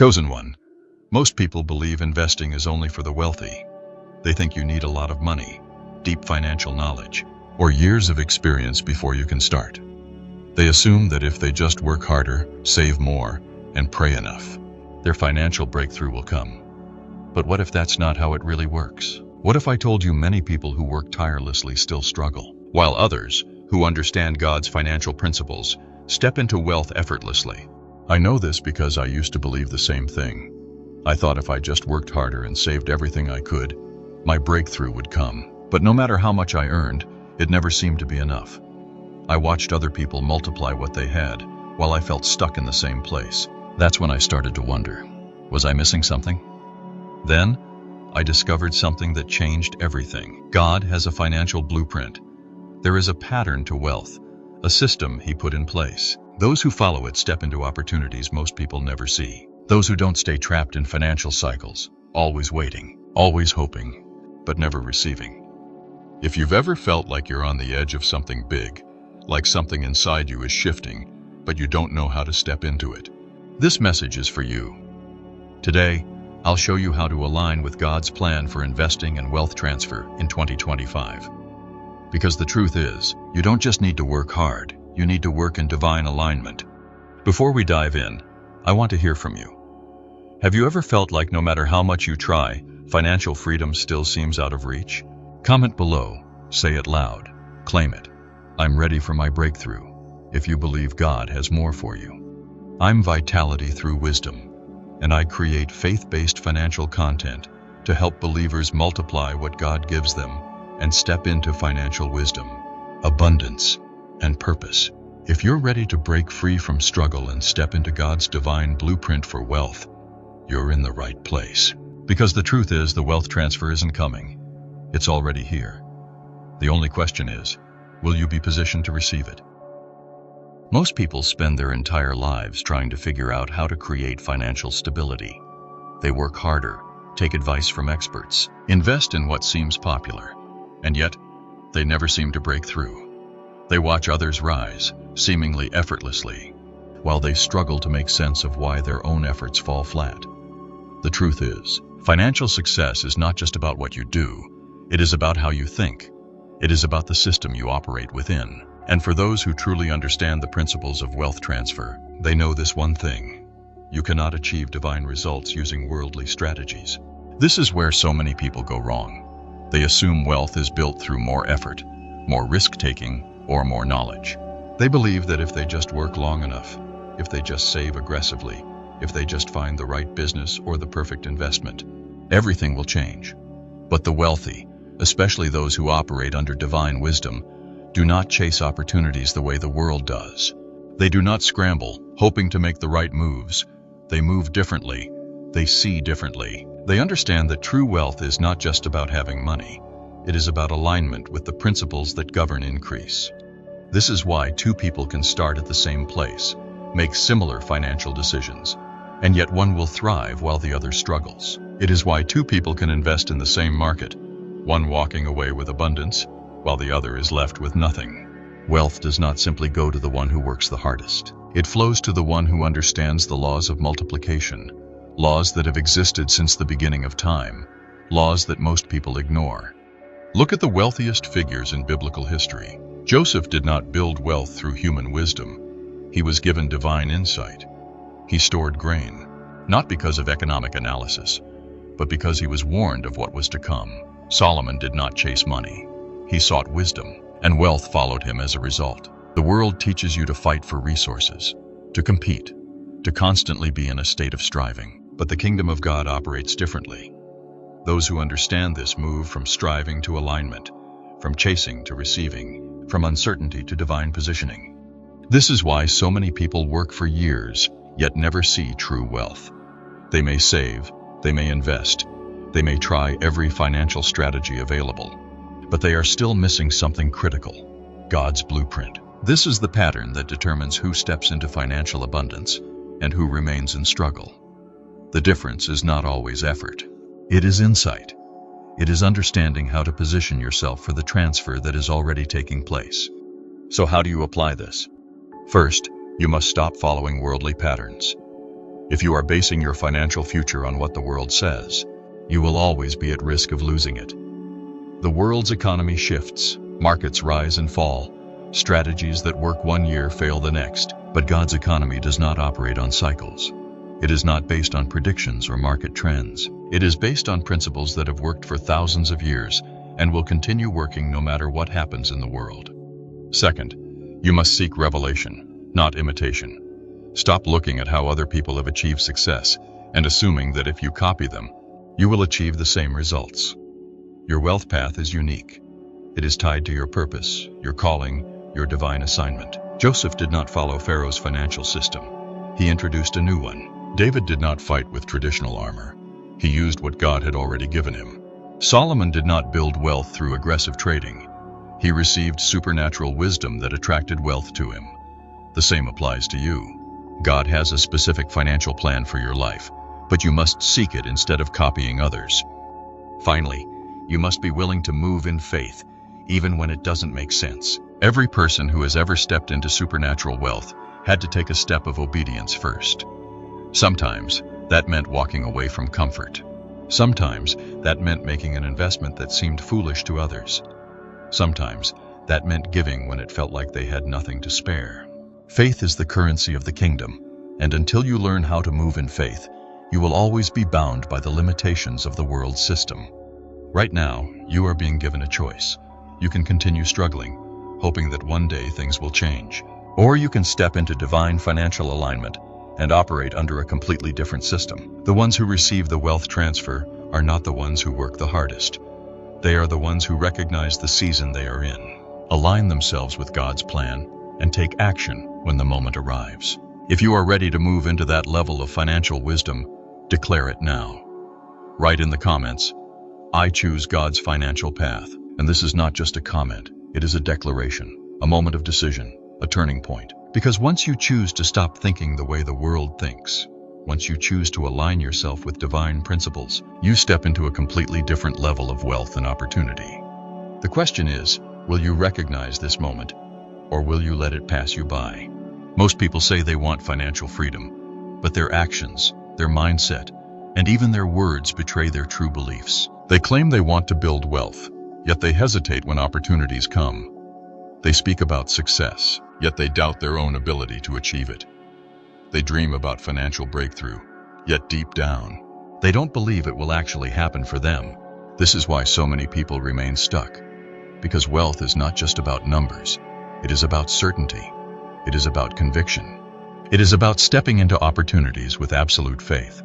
Chosen one. Most people believe investing is only for the wealthy. They think you need a lot of money, deep financial knowledge, or years of experience before you can start. They assume that if they just work harder, save more, and pray enough, their financial breakthrough will come. But what if that's not how it really works? What if I told you many people who work tirelessly still struggle, while others, who understand God's financial principles, step into wealth effortlessly? I know this because I used to believe the same thing. I thought if I just worked harder and saved everything I could, my breakthrough would come. But no matter how much I earned, it never seemed to be enough. I watched other people multiply what they had, while I felt stuck in the same place. That's when I started to wonder, was I missing something? Then, I discovered something that changed everything. God has a financial blueprint. There is a pattern to wealth, a system He put in place. Those who follow it step into opportunities most people never see. Those who don't stay trapped in financial cycles, always waiting, always hoping, but never receiving. If you've ever felt like you're on the edge of something big, like something inside you is shifting, but you don't know how to step into it, this message is for you. Today, I'll show you how to align with God's plan for investing and wealth transfer in 2025. Because the truth is, you don't just need to work hard, you need to work in divine alignment. Before we dive in, I want to hear from you. Have you ever felt like no matter how much you try, financial freedom still seems out of reach? Comment below, say it loud, claim it. I'm ready for my breakthrough, if you believe God has more for you. I'm Vitality through Wisdom, and I create faith-based financial content to help believers multiply what God gives them and step into financial wisdom, abundance, and purpose. If you're ready to break free from struggle and step into God's divine blueprint for wealth, you're in the right place. Because the truth is, the wealth transfer isn't coming. It's already here. The only question is, will you be positioned to receive it? Most people spend their entire lives trying to figure out how to create financial stability. They work harder, take advice from experts, invest in what seems popular, and yet, they never seem to break through. They watch others rise, seemingly effortlessly, while they struggle to make sense of why their own efforts fall flat. The truth is, financial success is not just about what you do, it is about how you think. It is about the system you operate within. And for those who truly understand the principles of wealth transfer, they know this one thing: you cannot achieve divine results using worldly strategies. This is where so many people go wrong. They assume wealth is built through more effort, more risk-taking, or more knowledge. They believe that if they just work long enough, if they just save aggressively, if they just find the right business or the perfect investment, everything will change. But the wealthy, especially those who operate under divine wisdom, do not chase opportunities the way the world does. They do not scramble, hoping to make the right moves. They move differently. They see differently. They understand that true wealth is not just about having money. It is about alignment with the principles that govern increase. This is why two people can start at the same place, make similar financial decisions, and yet one will thrive while the other struggles. It is why two people can invest in the same market, one walking away with abundance, while the other is left with nothing. Wealth does not simply go to the one who works the hardest. It flows to the one who understands the laws of multiplication, laws that have existed since the beginning of time, laws that most people ignore. Look at the wealthiest figures in biblical history. Joseph did not build wealth through human wisdom. He was given divine insight. He stored grain, not because of economic analysis, but because he was warned of what was to come. Solomon did not chase money. He sought wisdom, and wealth followed him as a result. The world teaches you to fight for resources, to compete, to constantly be in a state of striving. But the kingdom of God operates differently. Those who understand this move from striving to alignment, from chasing to receiving, from uncertainty to divine positioning. This is why so many people work for years, yet never see true wealth. They may save, they may invest, they may try every financial strategy available, but they are still missing something critical: God's blueprint. This is the pattern that determines who steps into financial abundance and who remains in struggle. The difference is not always effort. It is insight. It is understanding how to position yourself for the transfer that is already taking place. So how do you apply this? First, you must stop following worldly patterns. If you are basing your financial future on what the world says, you will always be at risk of losing it. The world's economy shifts, markets rise and fall, strategies that work one year fail the next, but God's economy does not operate on cycles. It is not based on predictions or market trends. It is based on principles that have worked for thousands of years and will continue working no matter what happens in the world. Second, you must seek revelation, not imitation. Stop looking at how other people have achieved success and assuming that if you copy them, you will achieve the same results. Your wealth path is unique. It is tied to your purpose, your calling, your divine assignment. Joseph did not follow Pharaoh's financial system. He introduced a new one. David did not fight with traditional armor. He used what God had already given him. Solomon did not build wealth through aggressive trading. He received supernatural wisdom that attracted wealth to him. The same applies to you. God has a specific financial plan for your life, but you must seek it instead of copying others. Finally, you must be willing to move in faith, even when it doesn't make sense. Every person who has ever stepped into supernatural wealth had to take a step of obedience first. Sometimes that meant walking away from comfort. Sometimes that meant making an investment that seemed foolish to others. Sometimes that meant giving when it felt like they had nothing to spare. Faith is the currency of the kingdom, and until you learn how to move in faith, you will always be bound by the limitations of the world's system. Right now, you are being given a choice. You can continue struggling, hoping that one day things will change. Or you can step into divine financial alignment and operate under a completely different system. The ones who receive the wealth transfer are not the ones who work the hardest. They are the ones who recognize the season they are in, align themselves with God's plan, and take action when the moment arrives. If you are ready to move into that level of financial wisdom, declare it now. Write in the comments, "I choose God's financial path." And this is not just a comment, it is a declaration, a moment of decision, a turning point. Because once you choose to stop thinking the way the world thinks, once you choose to align yourself with divine principles, you step into a completely different level of wealth and opportunity. The question is, will you recognize this moment, or will you let it pass you by? Most people say they want financial freedom, but their actions, their mindset, and even their words betray their true beliefs. They claim they want to build wealth, yet they hesitate when opportunities come. They speak about success, yet they doubt their own ability to achieve it. They dream about financial breakthrough, yet deep down, they don't believe it will actually happen for them. This is why so many people remain stuck. Because wealth is not just about numbers. It is about certainty. It is about conviction. It is about stepping into opportunities with absolute faith,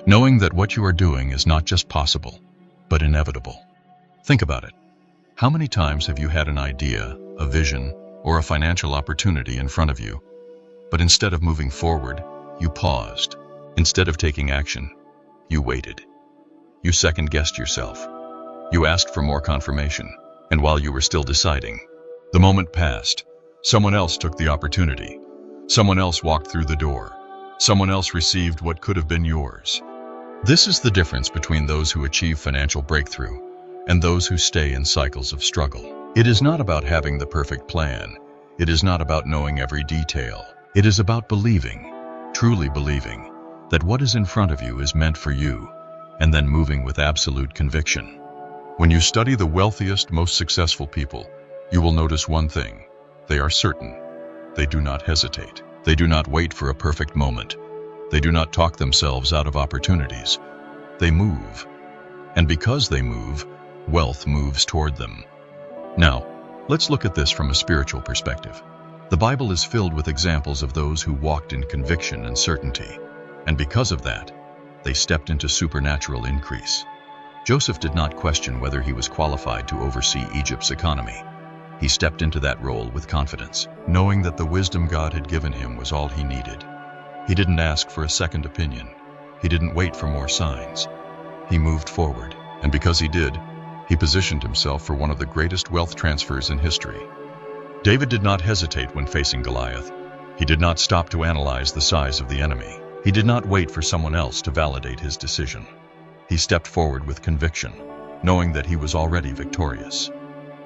knowing that what you are doing is not just possible, but inevitable. Think about it. How many times have you had an idea, a vision, or a financial opportunity in front of you, but instead of moving forward, you paused? Instead of taking action, you waited. You second-guessed yourself. You asked for more confirmation, and while you were still deciding, the moment passed. Someone else took the opportunity. Someone else walked through the door. Someone else received what could have been yours. This is the difference between those who achieve financial breakthrough and those who stay in cycles of struggle. It is not about having the perfect plan. It is not about knowing every detail. It is about believing, truly believing, that what is in front of you is meant for you, and then moving with absolute conviction. When you study the wealthiest, most successful people, you will notice one thing. They are certain. They do not hesitate. They do not wait for a perfect moment. They do not talk themselves out of opportunities. They move. And because they move, wealth moves toward them. Now, let's look at this from a spiritual perspective. The Bible is filled with examples of those who walked in conviction and certainty, and because of that, they stepped into supernatural increase. Joseph did not question whether he was qualified to oversee Egypt's economy. He stepped into that role with confidence, knowing that the wisdom God had given him was all he needed. He didn't ask for a second opinion. He didn't wait for more signs. He moved forward, and because he did, he positioned himself for one of the greatest wealth transfers in history. David did not hesitate when facing Goliath. He did not stop to analyze the size of the enemy. He did not wait for someone else to validate his decision. He stepped forward with conviction, knowing that he was already victorious.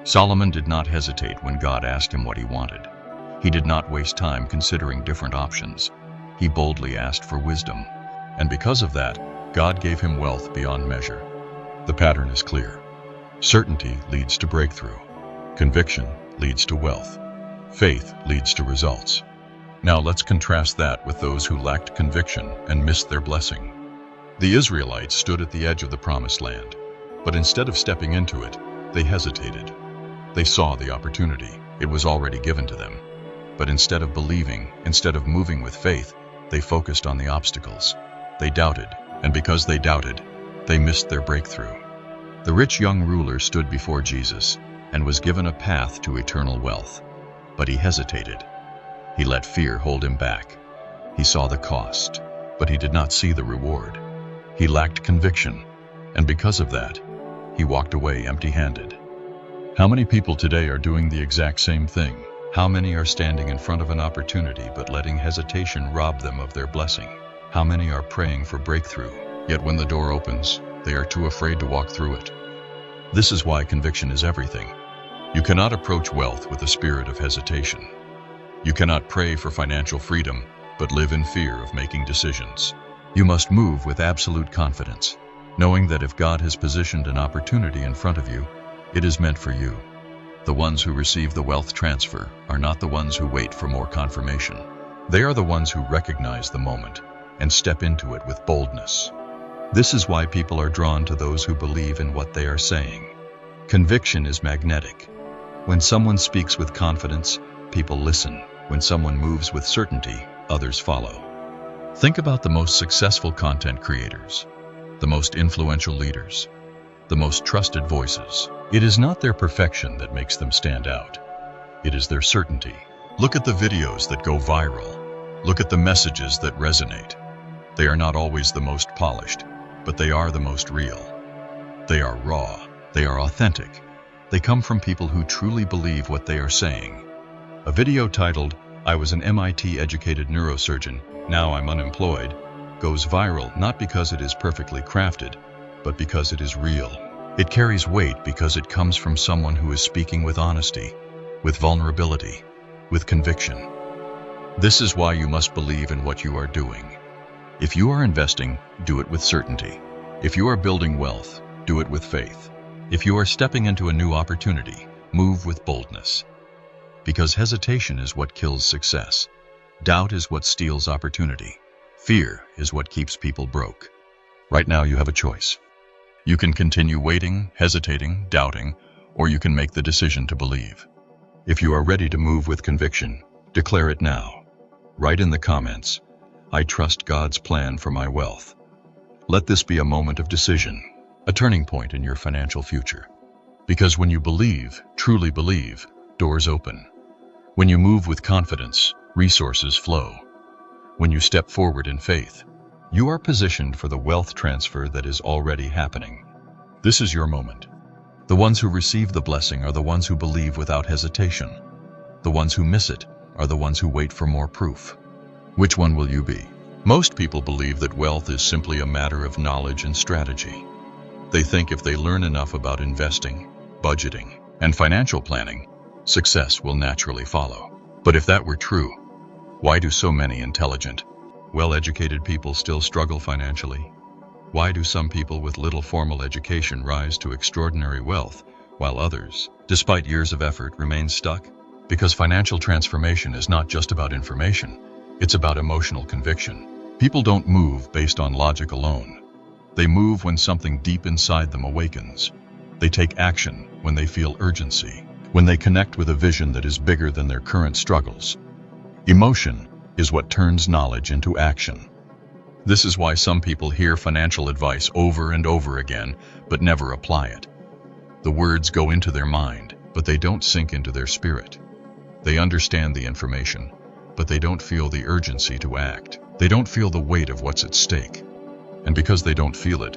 Solomon did not hesitate when God asked him what he wanted. He did not waste time considering different options. He boldly asked for wisdom. And because of that, God gave him wealth beyond measure. The pattern is clear. Certainty leads to breakthrough. Conviction leads to wealth. Faith leads to results. Now let's contrast that with those who lacked conviction and missed their blessing. The Israelites stood at the edge of the promised land, but instead of stepping into it, they hesitated. They saw the opportunity. It was already given to them. But instead of believing, instead of moving with faith, they focused on the obstacles. They doubted, and because they doubted, they missed their breakthrough. The rich young ruler stood before Jesus and was given a path to eternal wealth. But he hesitated. He let fear hold him back. He saw the cost, but he did not see the reward. He lacked conviction, and because of that, he walked away empty-handed. How many people today are doing the exact same thing? How many are standing in front of an opportunity but letting hesitation rob them of their blessing? How many are praying for breakthrough, yet when the door opens, they are too afraid to walk through it? This is why conviction is everything. You cannot approach wealth with a spirit of hesitation. You cannot pray for financial freedom, but live in fear of making decisions. You must move with absolute confidence, knowing that if God has positioned an opportunity in front of you, it is meant for you. The ones who receive the wealth transfer are not the ones who wait for more confirmation. They are the ones who recognize the moment and step into it with boldness. This is why people are drawn to those who believe in what they are saying. Conviction is magnetic. When someone speaks with confidence, people listen. When someone moves with certainty, others follow. Think about the most successful content creators, the most influential leaders, the most trusted voices. It is not their perfection that makes them stand out. It is their certainty. Look at the videos that go viral. Look at the messages that resonate. They are not always the most polished, but they are the most real. They are raw. They are authentic. They come from people who truly believe what they are saying. A video titled, "I was an MIT-educated neurosurgeon, now I'm unemployed," goes viral not because it is perfectly crafted, but because it is real. It carries weight because it comes from someone who is speaking with honesty, with vulnerability, with conviction. This is why you must believe in what you are doing. If you are investing, do it with certainty. If you are building wealth, do it with faith. If you are stepping into a new opportunity, move with boldness. Because hesitation is what kills success. Doubt is what steals opportunity. Fear is what keeps people broke. Right now you have a choice. You can continue waiting, hesitating, doubting, or you can make the decision to believe. If you are ready to move with conviction, declare it now. Write in the comments, "I trust God's plan for my wealth." Let this be a moment of decision, a turning point in your financial future. Because when you believe, truly believe, doors open. When you move with confidence, resources flow. When you step forward in faith, you are positioned for the wealth transfer that is already happening. This is your moment. The ones who receive the blessing are the ones who believe without hesitation. The ones who miss it are the ones who wait for more proof. Which one will you be? Most people believe that wealth is simply a matter of knowledge and strategy. They think if they learn enough about investing, budgeting, and financial planning, success will naturally follow. But if that were true, why do so many intelligent, well-educated people still struggle financially? Why do some people with little formal education rise to extraordinary wealth, while others, despite years of effort, remain stuck? Because financial transformation is not just about information, it's about emotional conviction. People don't move based on logic alone. They move when something deep inside them awakens. They take action when they feel urgency, when they connect with a vision that is bigger than their current struggles. Emotion is what turns knowledge into action. This is why some people hear financial advice over and over again, but never apply it. The words go into their mind, but they don't sink into their spirit. They understand the information, but they don't feel the urgency to act. They don't feel the weight of what's at stake. And because they don't feel it,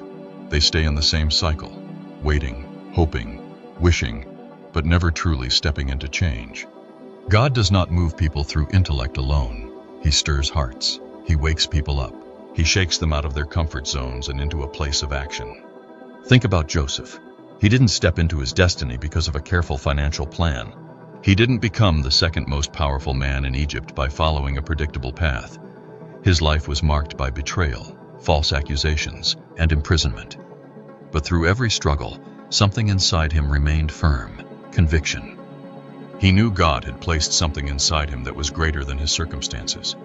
they stay in the same cycle, waiting, hoping, wishing, but never truly stepping into change. God does not move people through intellect alone. He stirs hearts. He wakes people up. He shakes them out of their comfort zones and into a place of action. Think about Joseph. He didn't step into his destiny because of a careful financial plan. He didn't become the second most powerful man in Egypt by following a predictable path. His life was marked by betrayal, false accusations, and imprisonment. But through every struggle, something inside him remained firm: conviction. He knew God had placed something inside him that was greater than his circumstances.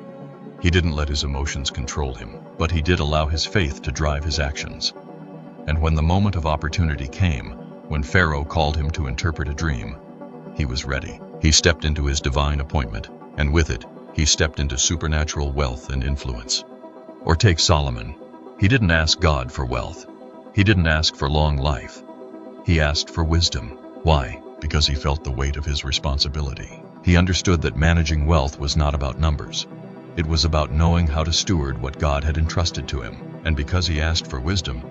He didn't let his emotions control him, but he did allow his faith to drive his actions. And when the moment of opportunity came, when Pharaoh called him to interpret a dream, he was ready. He stepped into his divine appointment, and with it, he stepped into supernatural wealth and influence. Or take Solomon. He didn't ask God for wealth. He didn't ask for long life. He asked for wisdom. Why? Because he felt the weight of his responsibility. He understood that managing wealth was not about numbers. It was about knowing how to steward what God had entrusted to him. And because he asked for wisdom,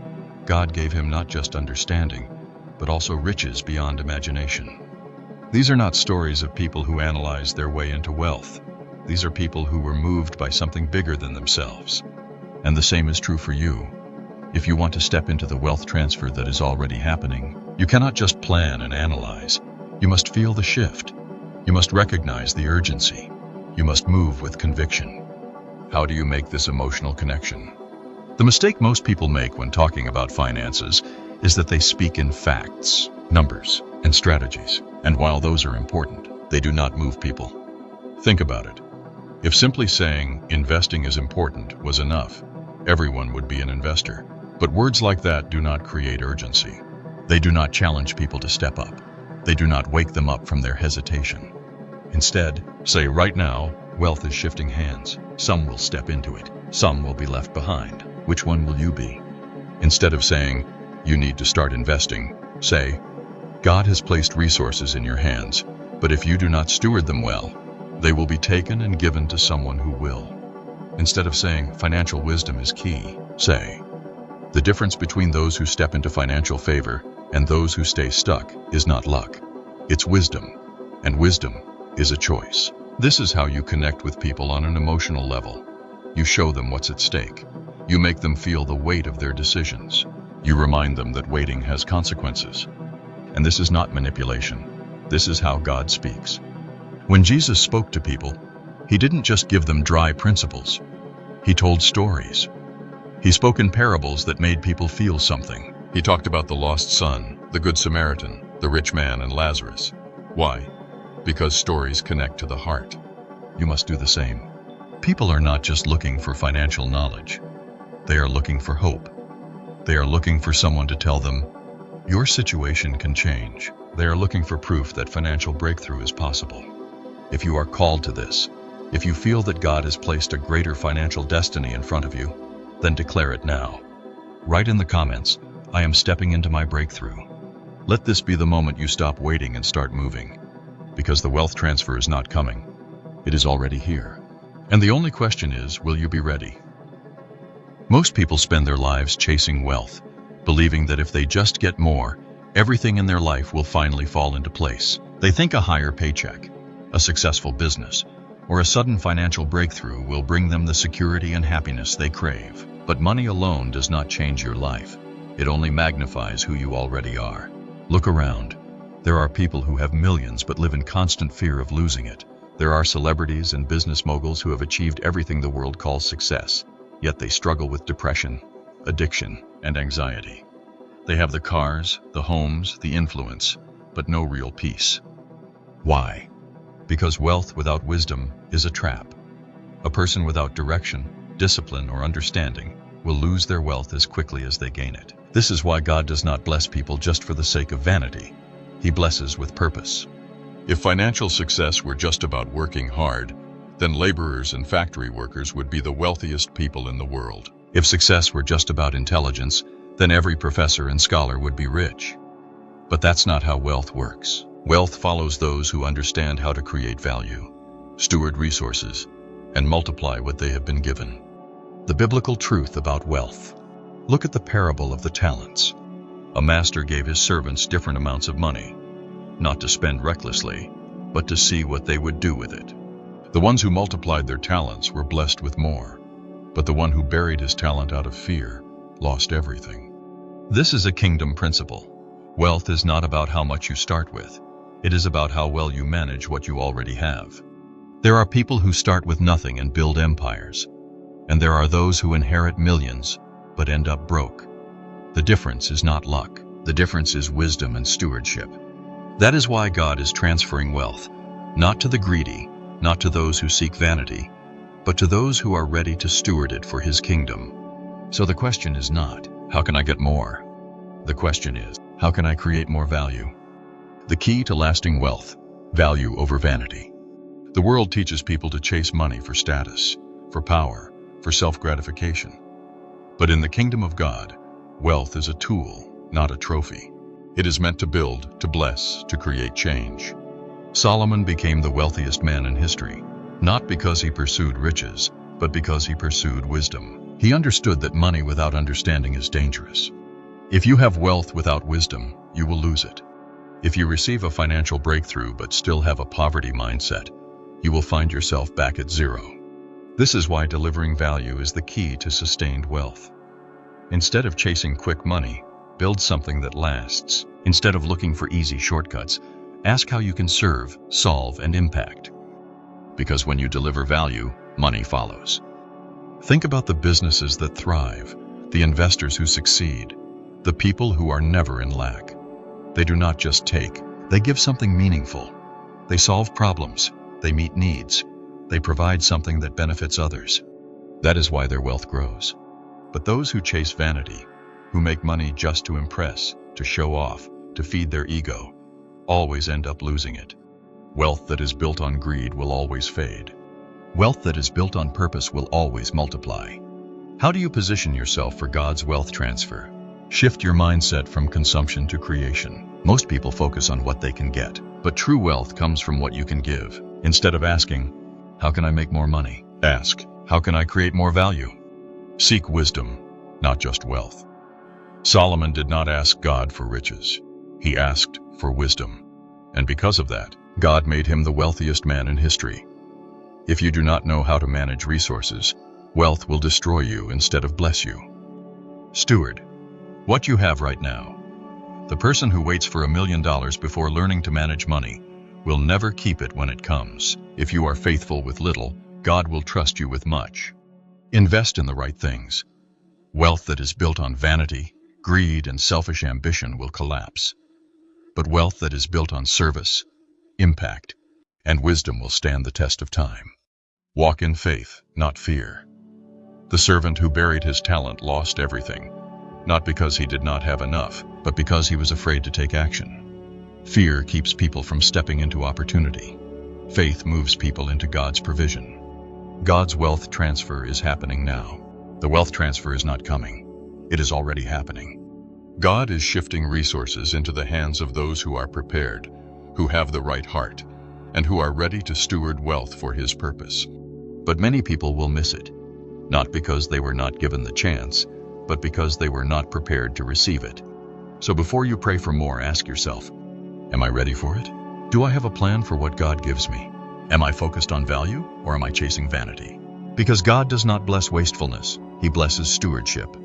God gave him not just understanding, but also riches beyond imagination. These are not stories of people who analyzed their way into wealth. These are people who were moved by something bigger than themselves. And the same is true for you. If you want to step into the wealth transfer that is already happening, you cannot just plan and analyze. You must feel the shift. You must recognize the urgency. You must move with conviction. How do you make this emotional connection? The mistake most people make when talking about finances is that they speak in facts, numbers, and strategies. And while those are important, they do not move people. Think about it. If simply saying investing is important was enough, everyone would be an investor. But words like that do not create urgency. They do not challenge people to step up. They do not wake them up from their hesitation. Instead, say right now, wealth is shifting hands. Some will step into it. Some will be left behind. Which one will you be? Instead of saying, you need to start investing, say, God has placed resources in your hands, but if you do not steward them well, they will be taken and given to someone who will. Instead of saying financial wisdom is key, say, the difference between those who step into financial favor and those who stay stuck is not luck. It's wisdom, and wisdom is a choice. This is how you connect with people on an emotional level. You show them what's at stake. You make them feel the weight of their decisions. You remind them that waiting has consequences. And this is not manipulation. This is how God speaks. When Jesus spoke to people, he didn't just give them dry principles. He told stories. He spoke in parables that made people feel something. He talked about the lost son, the good Samaritan, the rich man, and Lazarus. Why? Because stories connect to the heart. You must do the same. People are not just looking for financial knowledge. They are looking for hope. They are looking for someone to tell them, your situation can change. They are looking for proof that financial breakthrough is possible. If you are called to this, if you feel that God has placed a greater financial destiny in front of you, then declare it now. Write in the comments, I am stepping into my breakthrough. Let this be the moment you stop waiting and start moving. Because the wealth transfer is not coming. It is already here. And the only question is, will you be ready? Most people spend their lives chasing wealth, believing that if they just get more, everything in their life will finally fall into place. They think a higher paycheck, a successful business, or a sudden financial breakthrough will bring them the security and happiness they crave. But money alone does not change your life. It only magnifies who you already are. Look around. There are people who have millions but live in constant fear of losing it. There are celebrities and business moguls who have achieved everything the world calls success, yet they struggle with depression, addiction, and anxiety. They have the cars, the homes, the influence, but no real peace. Why? Because wealth without wisdom is a trap. A person without direction, discipline, or understanding will lose their wealth as quickly as they gain it. This is why God does not bless people just for the sake of vanity. He blesses with purpose. If financial success were just about working hard, then laborers and factory workers would be the wealthiest people in the world. If success were just about intelligence, then every professor and scholar would be rich. But that's not how wealth works. Wealth follows those who understand how to create value, steward resources, and multiply what they have been given. The biblical truth about wealth. Look at the parable of the talents. A master gave his servants different amounts of money, not to spend recklessly, but to see what they would do with it. The ones who multiplied their talents were blessed with more, but the one who buried his talent out of fear lost everything. This is a kingdom principle. Wealth is not about how much you start with. It is about how well you manage what you already have. There are people who start with nothing and build empires, and there are those who inherit millions but end up broke. The difference is not luck. The difference is wisdom and stewardship. That is why God is transferring wealth, not to the greedy, not to those who seek vanity, but to those who are ready to steward it for His kingdom. So the question is not, how can I get more? The question is, how can I create more value? The key to lasting wealth, value over vanity. The world teaches people to chase money for status, for power, for self-gratification. But in the kingdom of God, wealth is a tool, not a trophy. It is meant to build, to bless, to create change. Solomon became the wealthiest man in history, not because he pursued riches, but because he pursued wisdom. He understood that money without understanding is dangerous. If you have wealth without wisdom, you will lose it. If you receive a financial breakthrough but still have a poverty mindset, you will find yourself back at zero. This is why delivering value is the key to sustained wealth. Instead of chasing quick money, build something that lasts. Instead of looking for easy shortcuts, ask how you can serve, solve, and impact. Because when you deliver value, money follows. Think about the businesses that thrive, the investors who succeed, the people who are never in lack. They do not just take, they give something meaningful. They solve problems, they meet needs, they provide something that benefits others. That is why their wealth grows. But those who chase vanity, who make money just to impress, to show off, to feed their ego, always end up losing it. Wealth that is built on greed will always fade. Wealth that is built on purpose will always multiply. How do you position yourself for God's wealth transfer? Shift your mindset from consumption to creation. Most people focus on what they can get, but true wealth comes from what you can give. Instead of asking, how can I make more money? Ask, how can I create more value? Seek wisdom, not just wealth. Solomon did not ask God for riches. He asked for wisdom. And because of that, God made him the wealthiest man in history. If you do not know how to manage resources, wealth will destroy you instead of bless you. Steward what you have right now. The person who waits for $1 million before learning to manage money will never keep it when it comes. If you are faithful with little, God will trust you with much. Invest in the right things. Wealth that is built on vanity, greed, and selfish ambition will collapse. But wealth that is built on service, impact, and wisdom will stand the test of time. Walk in faith, not fear. The servant who buried his talent lost everything, not because he did not have enough, but because he was afraid to take action. Fear keeps people from stepping into opportunity. Faith moves people into God's provision. God's wealth transfer is happening now. The wealth transfer is not coming. It is already happening. God is shifting resources into the hands of those who are prepared, who have the right heart, and who are ready to steward wealth for His purpose. But many people will miss it, not because they were not given the chance, but because they were not prepared to receive it. So before you pray for more, ask yourself, am I ready for it? Do I have a plan for what God gives me? Am I focused on value, or am I chasing vanity? Because God does not bless wastefulness, He blesses stewardship.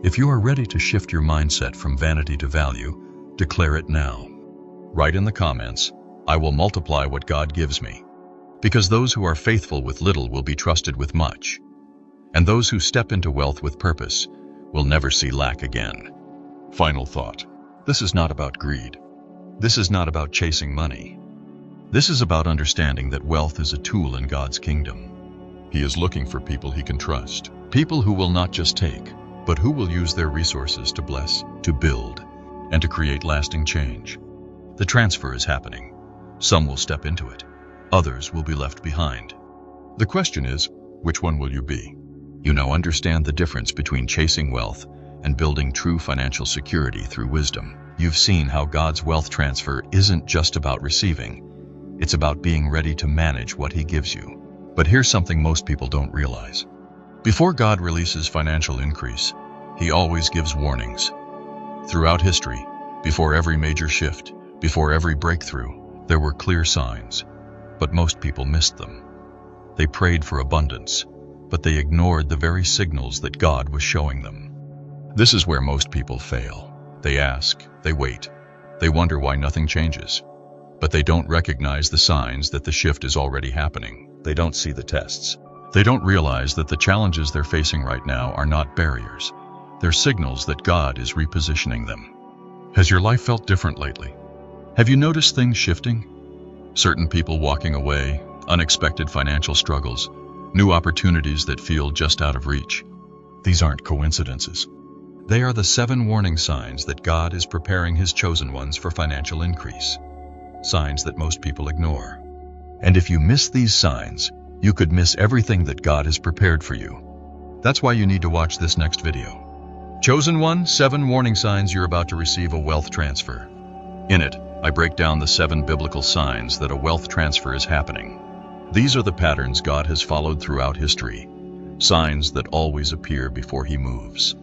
If you are ready to shift your mindset from vanity to value, declare it now. Write in the comments, I will multiply what God gives me. Because those who are faithful with little will be trusted with much. And those who step into wealth with purpose will never see lack again. Final thought. This is not about greed. This is not about chasing money. This is about understanding that wealth is a tool in God's kingdom. He is looking for people He can trust. People who will not just take, but who will use their resources to bless, to build, and to create lasting change. The transfer is happening. Some will step into it. Others will be left behind. The question is, which one will you be? You now understand the difference between chasing wealth and building true financial security through wisdom. You've seen how God's wealth transfer isn't just about receiving. It's about being ready to manage what He gives you. But here's something most people don't realize. Before God releases financial increase, He always gives warnings. Throughout history, before every major shift, before every breakthrough, there were clear signs. But most people missed them. They prayed for abundance, but they ignored the very signals that God was showing them. This is where most people fail. They ask, they wait, they wonder why nothing changes. But they don't recognize the signs that the shift is already happening. They don't see the tests. They don't realize that the challenges they're facing right now are not barriers. They're signals that God is repositioning them. Has your life felt different lately? Have you noticed things shifting? Certain people walking away, unexpected financial struggles, new opportunities that feel just out of reach. These aren't coincidences. They are the 7 warning signs that God is preparing His chosen ones for financial increase. Signs that most people ignore. And if you miss these signs, you could miss everything that God has prepared for you. That's why you need to watch this next video. Chosen one, 7 warning signs you're about to receive a wealth transfer. In it, I break down the 7 biblical signs that a wealth transfer is happening. These are the patterns God has followed throughout history, signs that always appear before He moves.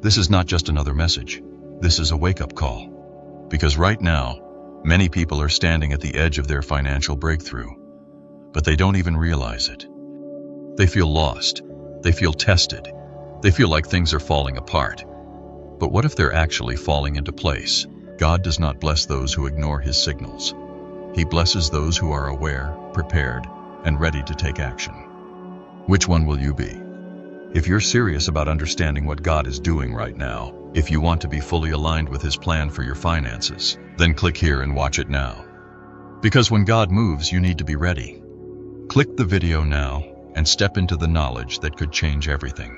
This is not just another message. This is a wake-up call. Because right now, many people are standing at the edge of their financial breakthrough, but they don't even realize it. They feel lost. They feel tested. They feel like things are falling apart. But what if they're actually falling into place? God does not bless those who ignore His signals. He blesses those who are aware, prepared, and ready to take action. Which one will you be? If you're serious about understanding what God is doing right now, if you want to be fully aligned with His plan for your finances, then click here and watch it now. Because when God moves, you need to be ready. Click the video now and step into the knowledge that could change everything.